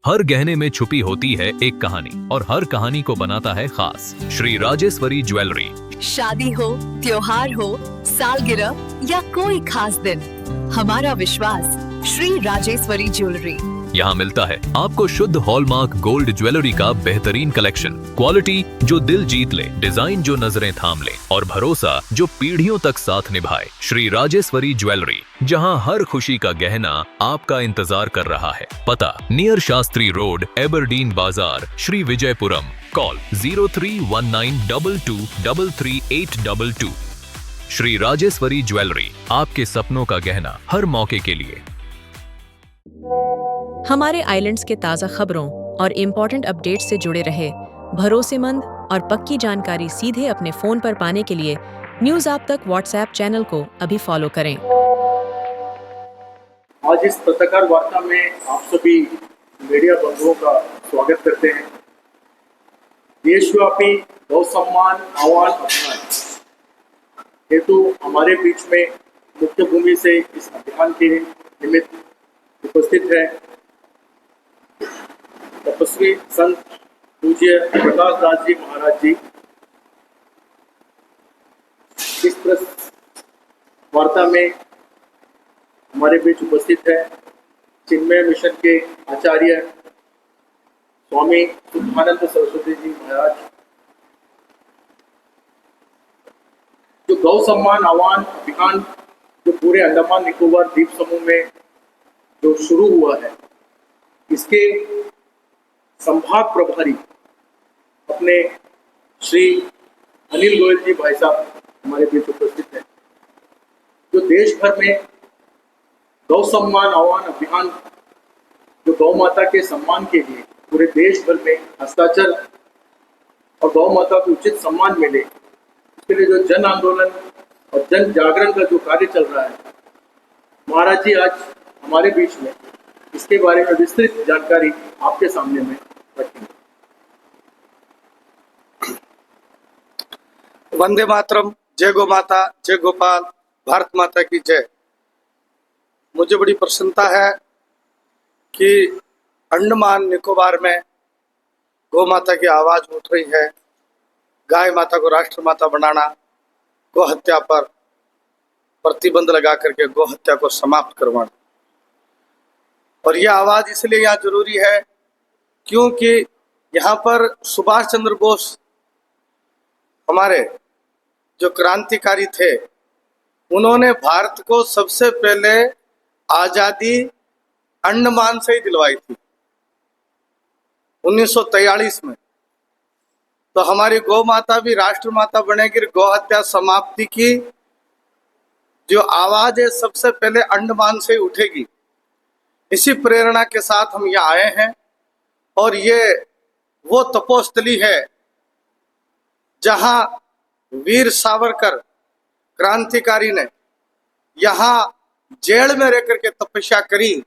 हर गहने में छुपी होती है एक कहानी और हर कहानी को बनाता है खास। श्री राजेश्वरी ज्वेलरी। शादी हो, त्योहार हो, सालगिरह या कोई खास दिन, हमारा विश्वास श्री राजेश्वरी ज्वेलरी। यहाँ मिलता है आपको शुद्ध हॉलमार्क गोल्ड ज्वेलरी का बेहतरीन कलेक्शन, क्वालिटी जो दिल जीत ले, डिजाइन जो नजरें थाम ले और भरोसा जो पीढ़ियों तक साथ निभाए। श्री राजेश्वरी ज्वेलरी, जहाँ हर खुशी का गहना आपका इंतजार कर रहा है। पता नियर शास्त्री रोड, एबरडीन बाजार, श्री विजयपुरम। कॉल 031922333822। श्री राजेश्वरी ज्वेलरी, आपके सपनों का गहना हर मौके के लिए। हमारे आइलैंड्स के ताज़ा खबरों और इम्पोर्टेंट अपडेट से जुड़े रहे, भरोसेमंद और पक्की जानकारी सीधे अपने फोन पर पाने के लिए न्यूज़ आप तक व्हाट्सएप चैनल को अभी फॉलो करें। आज इस पत्रकार वार्ता में आप सभी मीडिया बंधुओं का स्वागत करते हैं। देशव्यापी गौ सम्मान आह्वान अभियान हेतु हमारे बीच में मुख्य भूमि से इस अभियान के निमित्त उपस्थित है तपस्वी संत पूज्य प्रकाश दास जी महाराज जी। इस वार्ता में हमारे बीच उपस्थित है चिन्मय मिशन के आचार्य स्वामी सुखानंद सरस्वती जी महाराज। जो गौ सम्मान आह्वान अभियान जो पूरे अंडमान निकोबार द्वीप समूह में जो शुरू हुआ है, इसके संभाग प्रभारी अपने श्री अनिल गोयल जी भाई साहब हमारे बीच उपस्थित हैं, जो देश भर में गौ सम्मान आह्वान अभियान जो गौ माता के सम्मान के लिए पूरे देश भर में हस्ताक्षर और गौ माता को उचित सम्मान मिले, इसके लिए जो जन आंदोलन और जन जागरण का जो कार्य चल रहा है, महाराज जी आज हमारे बीच में इसके बारे में विस्तृत जानकारी आपके सामने में रखेंगे। वंदे मातरम, जय गौ माता, जय गोपाल, भारत माता की जय। मुझे बड़ी प्रसन्नता है कि अंडमान निकोबार में गौ माता की आवाज उठ रही है। गाय माता को राष्ट्र माता बनाना, गौ हत्या पर प्रतिबंध लगा करके गौ हत्या को समाप्त करवाना, और यह आवाज इसलिए यहाँ जरूरी है क्योंकि यहाँ पर सुभाष चंद्र बोस हमारे जो क्रांतिकारी थे, उन्होंने भारत को सबसे पहले आजादी अंडमान से ही दिलवाई थी 1943 में। तो हमारी गौ माता भी राष्ट्र माता बनेगी, गौ हत्या समाप्ति की जो आवाज है सबसे पहले अंडमान से ही उठेगी। इसी प्रेरणा के साथ हम यहाँ आए हैं, और ये वो तपोस्थली है जहाँ वीर सावरकर क्रांतिकारी ने यहाँ जेल में रहकर के तपस्या करी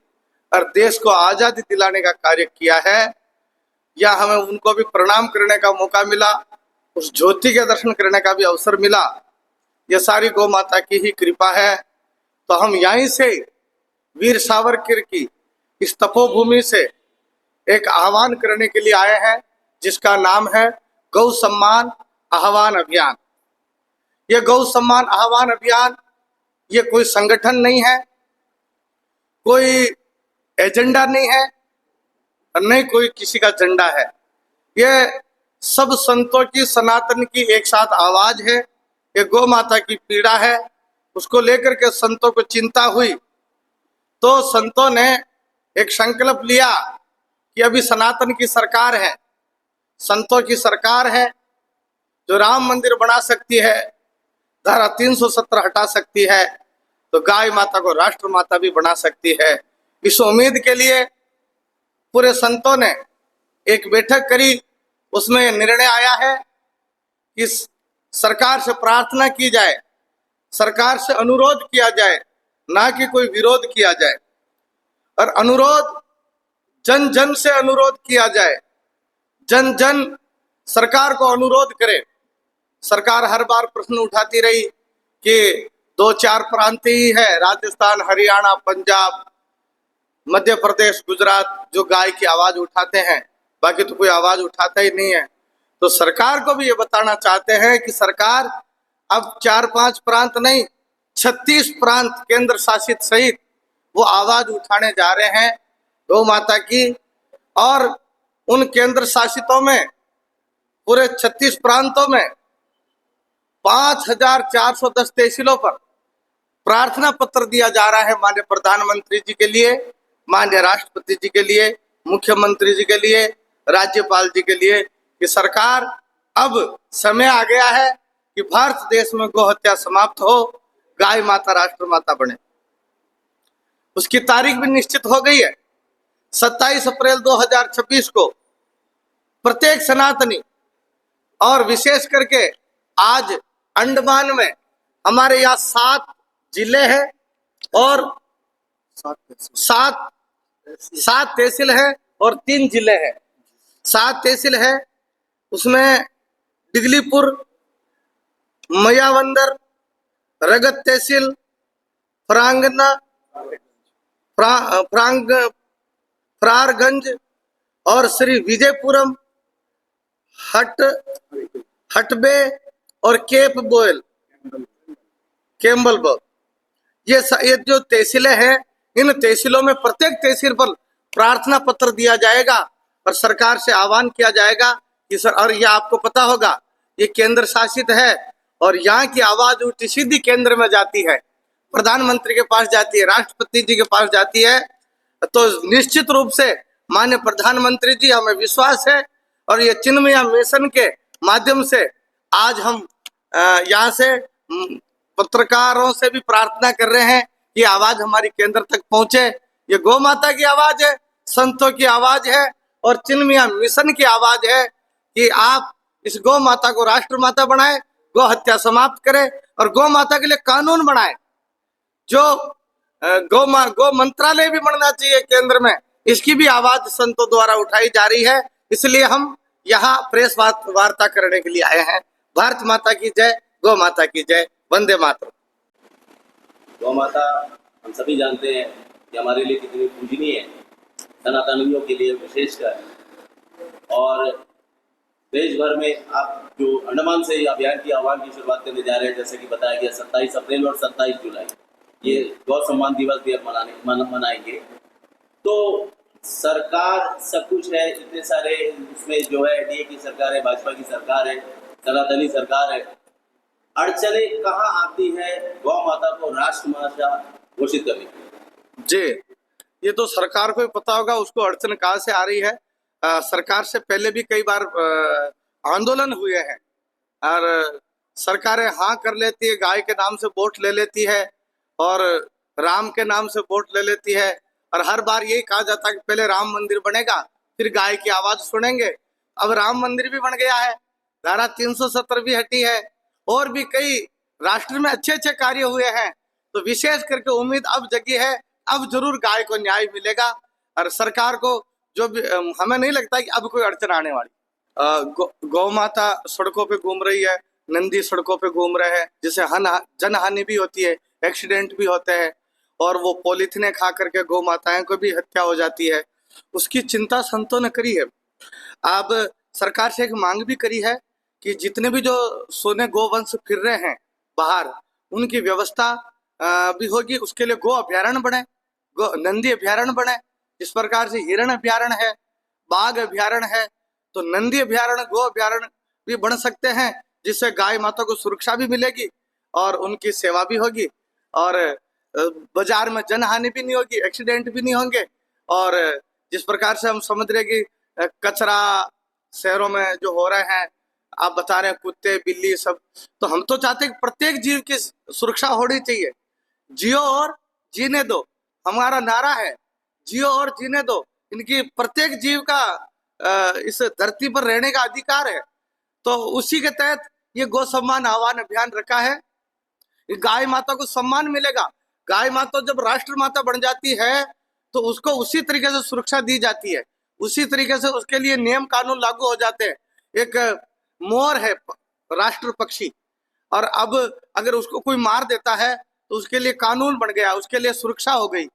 और देश को आजादी दिलाने का कार्य किया है। या हमें उनको भी प्रणाम करने का मौका मिला, उस ज्योति के दर्शन करने का भी अवसर मिला। यह सारी गौ माता की ही कृपा है। तो हम यहीं से वीर सावरकर की इस तपोभूमि से एक आह्वान करने के लिए आए हैं, जिसका नाम है गौ सम्मान आह्वान अभियान। यह गौ सम्मान आह्वान अभियान ये कोई संगठन नहीं है, कोई एजेंडा नहीं है, और नहीं कोई किसी का झंडा है। यह सब संतों की, सनातन की एक साथ आवाज है। ये गौ माता की पीड़ा है, उसको लेकर के संतों को चिंता हुई, तो संतों ने एक संकल्प लिया कि अभी सनातन की सरकार है, संतों की सरकार है, जो राम मंदिर बना सकती है, धारा 370 हटा सकती है, तो गाय माता को राष्ट्र माता भी बना सकती है। इस उम्मीद के लिए पूरे संतों ने एक बैठक करी। उसमें निर्णय आया है कि सरकार से प्रार्थना की जाए, सरकार से अनुरोध किया जाए, ना कि कोई विरोध किया जाए। और अनुरोध जन जन से अनुरोध किया जाए, जन जन सरकार को अनुरोध करे। सरकार हर बार प्रश्न उठाती रही कि 2-4 प्रांत ही है, राजस्थान, हरियाणा, पंजाब, मध्य प्रदेश, गुजरात जो गाय की आवाज उठाते हैं, बाकी तो कोई आवाज उठाता ही नहीं है। तो सरकार को भी ये बताना चाहते हैं कि सरकार अब 4-5 प्रांत नहीं, 36 प्रांत केंद्र शासित सहित वो आवाज उठाने जा रहे हैं गौ माता की। और उन केंद्र शासितों में, पूरे 36 प्रांतों में 5410 तहसीलों पर प्रार्थना पत्र दिया जा रहा है माननीय प्रधानमंत्री जी के लिए, माननीय राष्ट्रपति जी के लिए, मुख्यमंत्री जी के लिए, राज्यपाल जी के लिए, कि सरकार अब समय आ गया है कि भारत देश में गौ हत्या समाप्त हो, गाय माता राष्ट्र माता बने। उसकी तारीख भी निश्चित हो गई है। 27 अप्रैल 2026 को प्रत्येक सनातनी, और विशेष करके आज अंडमान में हमारे यहाँ 7 जिले हैं और 7 तहसील है और 3 जिले हैं। 7 तहसील है, उसमें डिगलीपुर, मयावंदर, रगत तहसील, फ्रांगना, फ्रारगंज और श्री विजयपुरम, हटबे और केप बोयल, कैम्बलबर्ग, ये जो तहसीलें हैं, इन तहसीलों में प्रत्येक तहसील पर प्रार्थना पत्र दिया जाएगा और सरकार से आह्वान किया जाएगा कि सर, और ये आपको पता होगा ये केंद्र शासित है और यहाँ की आवाज उल्टी सीधी केंद्र में जाती है, प्रधानमंत्री के पास जाती है, राष्ट्रपति जी के पास जाती है। तो निश्चित रूप से माननीय प्रधानमंत्री जी, हमें विश्वास है और ये चिन्मया मिशन के माध्यम से आज हम यहाँ से पत्रकारों से भी प्रार्थना कर रहे हैं कि आवाज हमारी केंद्र तक पहुंचे। ये गौ माता की आवाज है, संतों की आवाज है और चिन्मया मिशन की आवाज है कि आप इस गौ माता को राष्ट्र माता बनाए, गौ हत्या समाप्त करें और गौ माता के लिए कानून बनाए। जो गौ मंत्रालय भी बनना चाहिए केंद्र में, इसकी भी आवाज संतों द्वारा उठाई जा रही है। इसलिए हम यहाँ प्रेस वार्ता करने के लिए आए हैं। भारत माता की जय, गौ माता की जय, वंदे मातरम। गौ माता हम सभी जानते हैं कि हमारे लिए कितनी पूजनीय है, सनातनियों के लिए विशेषकर। और देश भर में आप जो अंडमान से अभियान की आह्वान की शुरुआत करने जा रहे हैं, जैसे कि बताया गया 27 अप्रैल और 27 जुलाई ये गौ सम्मान दिवस भी अब मनाएंगे। तो सरकार सब कुछ है, इतने सारे, इसमें जो है एनडीए की सरकार है, भाजपा की सरकार है, सनातनी सरकार है, अड़चने कहाँ आती है गौ माता को राष्ट्र माता घोषित करने की? जी, ये तो सरकार को ही पता होगा उसको अड़चन कहाँ से आ रही है। सरकार से पहले भी कई बार आंदोलन हुए हैं और सरकारें हाँ कर लेती है, गाय के नाम से वोट ले लेती है और राम के नाम से वोट ले लेती है और हर बार यही कहा जाता है कि पहले राम मंदिर बनेगा फिर गाय की आवाज सुनेंगे। अब राम मंदिर भी बन गया है, धारा 370 भी हटी है और भी कई राष्ट्र में अच्छे अच्छे कार्य हुए हैं। तो विशेष करके उम्मीद अब जगी है, अब जरूर गाय को न्याय मिलेगा और सरकार को जो भी, हमें नहीं लगता कि अब कोई अड़चन आने वाली। गौ माता सड़कों पे घूम रही है, नंदी सड़कों पे घूम रहे हैं, जिससे जन हानि भी होती है, एक्सीडेंट भी होते हैं और वो पॉलीथिने खा करके गौ माताएं को भी हत्या हो जाती है। उसकी चिंता संतों ने करी है। अब सरकार से एक मांग भी करी है कि जितने भी जो सोने गोवंश फिर रहे हैं बाहर, उनकी व्यवस्था भी होगी। उसके लिए गो अभ्यारण्य बने, नंदी अभ्यारण्य बने। इस प्रकार से हिरण अभ्यारण्य है, बाघ अभ्यारण्य है, तो नंदी अभ्यारण्य, गो अभ्यारण्य भी बन सकते हैं, जिससे गाय माता को सुरक्षा भी मिलेगी और उनकी सेवा भी होगी और बाजार में जन हानि भी नहीं होगी, एक्सीडेंट भी नहीं होंगे। और जिस प्रकार से हम समझ रहे कि कचरा शहरों में जो हो रहे हैं, आप बता रहे हैं कुत्ते बिल्ली सब, तो हम तो चाहते हैं कि प्रत्येक जीव की सुरक्षा होनी चाहिए। जियो और जीने दो, हमारा नारा है, जियो और जीने दो। इनकी प्रत्येक जीव का इस धरती पर रहने का अधिकार है। तो उसी के तहत ये गौ सम्मान आह्वान अभियान रखा है। गाय माता को सम्मान मिलेगा। गाय माता जब राष्ट्र माता बन जाती है तो उसको उसी तरीके से सुरक्षा दी जाती है, उसी तरीके से उसके लिए नियम कानून लागू हो जाते हैं। एक मोर है राष्ट्र पक्षी, और अब अगर उसको कोई मार देता है तो उसके लिए कानून बन गया, उसके लिए सुरक्षा हो गई।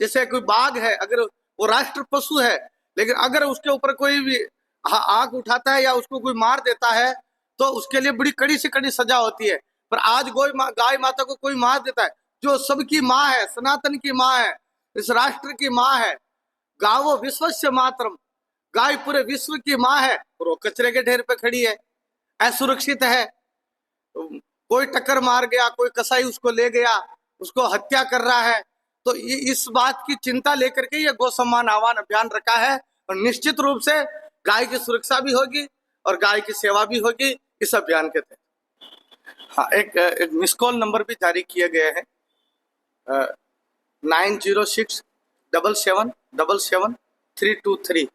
जैसे कोई बाघ है, अगर वो राष्ट्र पशु है, लेकिन अगर उसके ऊपर कोई भी आग उठाता है या उसको कोई मार देता है तो उसके लिए बड़ी कड़ी से कड़ी सजा होती है। पर आज गाय माता को कोई मार देता है, जो सबकी माँ है, सनातन की माँ है, इस राष्ट्र की माँ है, गावो विश्वस्य मातरम, गाय पूरे विश्व की माँ है, और वो कचरे के ढेर पे खड़ी है, असुरक्षित है। कोई टक्कर मार गया, कोई कसाई उसको ले गया, उसको हत्या कर रहा है, तो इस बात की चिंता लेकर के ये गौ सम्मान आह्वान अभियान रखा है। और निश्चित रूप से गाय की सुरक्षा भी होगी और गाय की सेवा भी होगी इस अभियान के तहत। हाँ, एक मिस कॉल नंबर भी जारी किए गए हैं, 9067777323।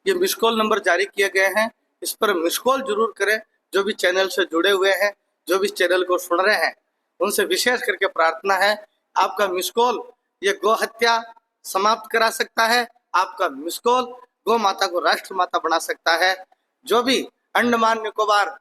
ये मिस कॉल नंबर जारी किए गए हैं, इस पर मिस कॉल जरूर करें। जो भी चैनल से जुड़े हुए हैं, जो भी चैनल को सुन रहे हैं, उनसे विशेष करके प्रार्थना है, आपका मिस कॉल ये गौ हत्या समाप्त करा सकता है, आपका मिस कॉल गौ माता को राष्ट्र माता बना सकता है। जो भी अंडमान निकोबार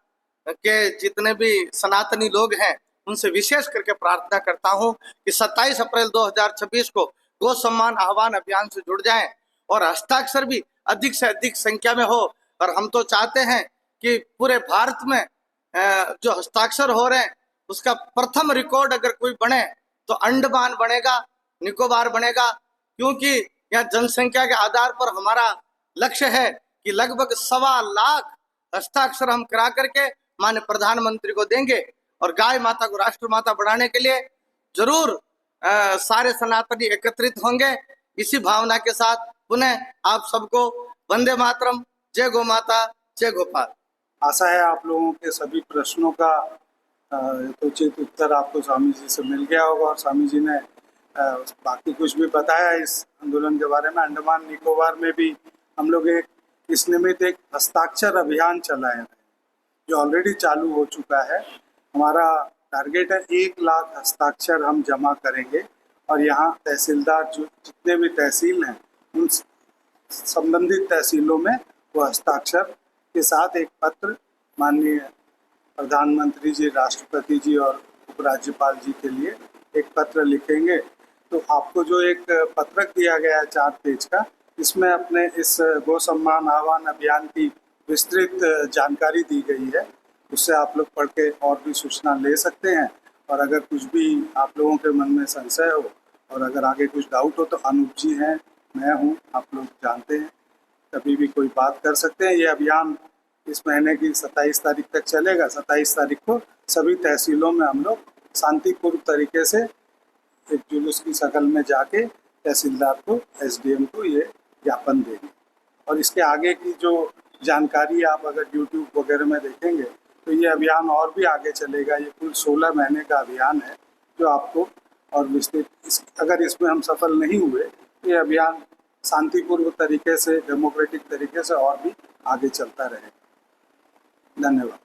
के जितने भी सनातनी लोग हैं, उनसे विशेष करके प्रार्थना करता हूं कि 27 अप्रैल 2026 को गौ सम्मान आह्वान अभियान से जुड़ जाएं और हस्ताक्षर भी अधिक से अधिक संख्या में हो। और हम तो चाहते हैं कि पूरे भारत में जो हस्ताक्षर हो रहे हैं उसका प्रथम रिकॉर्ड अगर कोई बने तो अंडमान बनेगा, निकोबार बनेगा, क्योंकि यहाँ जनसंख्या के आधार पर हमारा लक्ष्य है कि लगभग 1.25 लाख हस्ताक्षर हम करा करके माननीय प्रधानमंत्री को देंगे। और गाय माता को राष्ट्र माता बनाने के लिए जरूर सारे सनातनी एकत्रित होंगे। इसी भावना के साथ पुनः आप सबको वंदे मातरम, जय गौ माता, जय गोपाल। आशा है आप लोगों के सभी प्रश्नों का उचित उत्तर आपको स्वामी जी से मिल गया होगा और स्वामी जी ने बाकी कुछ भी बताया इस आंदोलन के बारे में। अंडमान निकोबार में भी हम लोग इस निमित्त एक हस्ताक्षर अभियान चलाए हैं जो ऑलरेडी चालू हो चुका है। हमारा टारगेट है 1 लाख हस्ताक्षर हम जमा करेंगे और यहाँ तहसीलदार जो जितने भी तहसील हैं उन संबंधित तहसीलों में वो हस्ताक्षर के साथ एक पत्र माननीय प्रधानमंत्री जी, राष्ट्रपति जी और उपराज्यपाल जी के लिए एक पत्र लिखेंगे। तो आपको जो एक पत्रक दिया गया है 4 पेज का, इसमें अपने इस गौ सम्मान आह्वान अभियान की विस्तृत जानकारी दी गई है, उससे आप लोग पढ़ के और भी सूचना ले सकते हैं। और अगर कुछ भी आप लोगों के मन में संशय हो और अगर आगे कुछ डाउट हो तो अनूप जी हैं, मैं हूँ, आप लोग जानते हैं, कभी भी कोई बात कर सकते हैं। ये अभियान इस महीने की 27 तारीख तक चलेगा। 27 तारीख को सभी तहसीलों में हम लोग शांतिपूर्ण तरीके से एक जुलूस की शक्ल में जाके तहसीलदार को, एसडीएम को ये ज्ञापन देंगे। और इसके आगे की जो जानकारी आप अगर यूट्यूब वगैरह में देखेंगे तो ये अभियान और भी आगे चलेगा। ये कुल 16 महीने का अभियान है जो आपको और विस्तृत, अगर इसमें हम सफल नहीं हुए तो ये अभियान शांतिपूर्व तरीके से, डेमोक्रेटिक तरीके से और भी आगे चलता रहेगा। धन्यवाद।